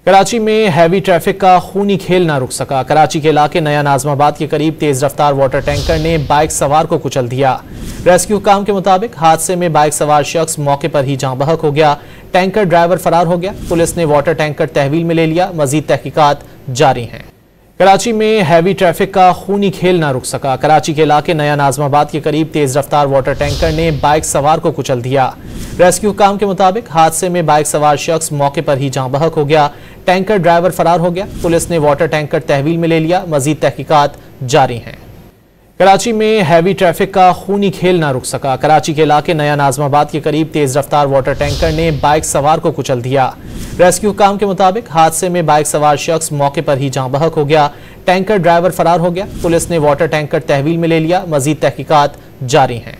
कराची में heavy traffic का खूनी खेल ना रुक सका। कराची के इलाके नया नाजमाबाद के करीब तेज रफ्तार वाटर टैंकर ने बाइक सवार को कुचल दिया। रेस्क्यू काम के मुताबिक हादसे में बाइक सवार शख्स मौके पर ही जाँ बहक हो गया। टैंकर ड्राइवर फरार हो गया। पुलिस ने वाटर टैंकर तहवील में ले लिया। मजीद तहकीकात जारी हैं। कराची में हैवी ट्रैफिक का खूनी खेल ना रुक सका। कराची के इलाके नया नाजमाबाद के करीब तेज रफ्तार वाटर टैंकर ने बाइक सवार को कुचल दिया। रेस्क्यू काम के मुताबिक हादसे में बाइक सवार शख्स मौके पर ही जाँ बहक हो गया। टैंकर ड्राइवर फरार हो गया। पुलिस ने वाटर टैंकर तहवील में ले लिया। मजीद तहकीकात जारी हैं। कराची में हैवी ट्रैफिक का खूनी खेल ना रुक सका। कराची के इलाके नया नाजमाबाद के करीब तेज रफ्तार वाटर टैंकर ने बाइक सवार को कुचल दिया। रेस्क्यू काम के मुताबिक हादसे में बाइक सवार शख्स मौके पर ही जाँ बहक हो गया। टैंकर ड्राइवर फरार हो गया। पुलिस ने वाटर टैंकर तहवील में ले लिया। मजीद तहकीकात जारी हैं।